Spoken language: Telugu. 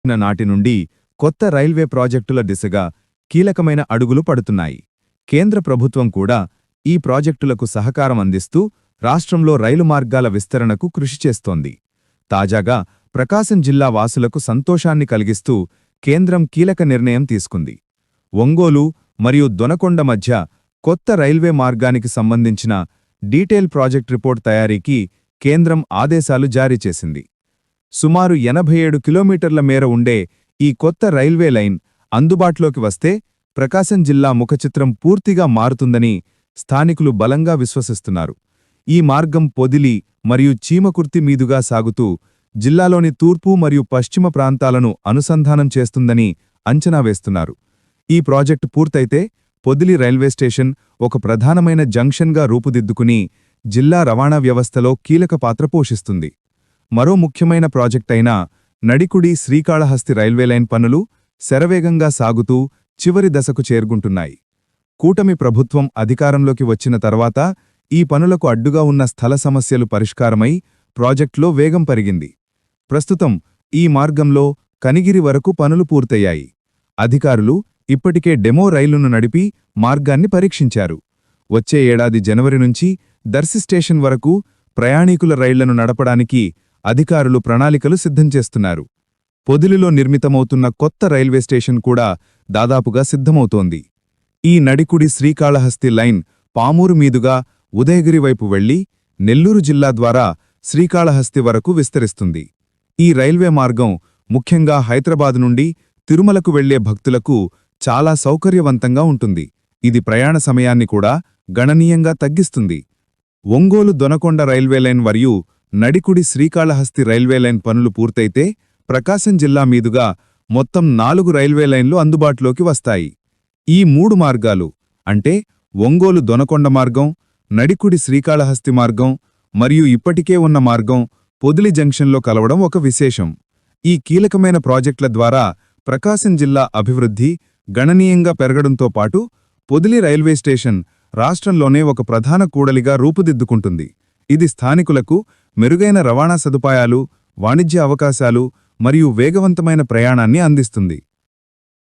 నాటి నుండి కొత్త రైల్వే ప్రాజెక్టుల దిశగా కీలకమైన అడుగులు పడుతున్నాయి. కేంద్ర ప్రభుత్వం కూడా ఈ ప్రాజెక్టులకు సహకారం అందిస్తూ రాష్ట్రంలో రైలు మార్గాల విస్తరణకు కృషి చేస్తోంది. తాజాగా ప్రకాశం జిల్లా వాసులకు సంతోషాన్ని కలిగిస్తూ కేంద్రం కీలక నిర్ణయం తీసుకుంది. ఒంగోలు మరియు దొనకొండ మధ్య కొత్త రైల్వే మార్గానికి సంబంధించిన డీటెయిల్ ప్రాజెక్ట్ రిపోర్ట్ తయారీకి కేంద్రం ఆదేశాలు జారీ చేసింది. సుమారు 87 కిలోమీటర్ల మేర ఉండే ఈ కొత్త రైల్వే లైన్ అందుబాటులోకి వస్తే ప్రకాశం జిల్లా ముఖచిత్రం పూర్తిగా మారుతుందని స్థానికులు బలంగా విశ్వసిస్తున్నారు. ఈ మార్గం పొదిలి మరియు చీమకుర్తి మీదుగా సాగుతూ జిల్లాలోని తూర్పు మరియు పశ్చిమ ప్రాంతాలను అనుసంధానం చేస్తుందని అంచనా వేస్తున్నారు. ఈ ప్రాజెక్టు పూర్తయితే పొదిలి రైల్వే స్టేషన్ ఒక ప్రధానమైన జంక్షన్గా రూపుదిద్దుకుని జిల్లా రవాణా వ్యవస్థలో కీలక పాత్ర పోషిస్తుంది. మరో ముఖ్యమైన ప్రాజెక్టైన నడికుడి శ్రీకాళహస్తి రైల్వే లైన్ పనులు శరవేగంగా సాగుతూ చివరి దశకు చేరుకుంటున్నాయి. కూటమి ప్రభుత్వం అధికారంలోకి వచ్చిన తర్వాత ఈ పనులకు అడ్డుగా ఉన్న స్థల సమస్యలు పరిష్కారమై ప్రాజెక్టులో వేగం పెరిగింది. ప్రస్తుతం ఈ మార్గంలో కనిగిరి వరకు పనులు పూర్తయ్యాయి. అధికారులు ఇప్పటికే డెమో రైలును నడిపి మార్గాన్ని పరీక్షించారు. వచ్చే ఏడాది జనవరి నుంచి దర్శి స్టేషన్ వరకు ప్రయాణీకుల రైళ్లను నడపడానికి అధికారులు ప్రణాళికలు సిద్ధం చేస్తున్నారు. పొదిలిలో నిర్మితమవుతున్న కొత్త రైల్వే స్టేషన్ కూడా దాదాపుగా సిద్ధమవుతోంది. ఈ నడికుడి శ్రీకాళహస్తి లైన్ పామూరు మీదుగా ఉదయగిరి వైపు వెళ్లి నెల్లూరు జిల్లా ద్వారా శ్రీకాళహస్తి వరకు విస్తరిస్తుంది. ఈ రైల్వే మార్గం ముఖ్యంగా హైదరాబాద్ నుండి తిరుమలకు వెళ్లే భక్తులకు చాలా సౌకర్యవంతంగా ఉంటుంది. ఇది ప్రయాణ సమయాన్ని కూడా గణనీయంగా తగ్గిస్తుంది. ఒంగోలు దొనకొండ రైల్వే లైన్ మరియు నడికుడి శ్రీకాళహస్తి రైల్వే లైన్ పనులు పూర్తయితే ప్రకాశం జిల్లా మీదుగా మొత్తం 4 రైల్వే లైన్లు అందుబాటులోకి వస్తాయి. ఈ 3 మార్గాలు అంటే ఒంగోలు దొనకొండ మార్గం, నడికుడి శ్రీకాళహస్తి మార్గం మరియు ఇప్పటికే ఉన్న మార్గం పొదిలి జంక్షన్లో కలవడం ఒక విశేషం. ఈ కీలకమైన ప్రాజెక్టుల ద్వారా ప్రకాశం జిల్లా అభివృద్ధి గణనీయంగా పెరగడంతో పాటు పొదిలి రైల్వే స్టేషన్ రాష్ట్రంలోనే ఒక ప్రధాన కూడలిగా రూపుదిద్దుకుంటుంది. ఇది స్థానికులకు మెరుగైన రవాణా సదుపాయాలు, వాణిజ్య అవకాశాలు మరియు వేగవంతమైన ప్రయాణాన్ని అందిస్తుంది.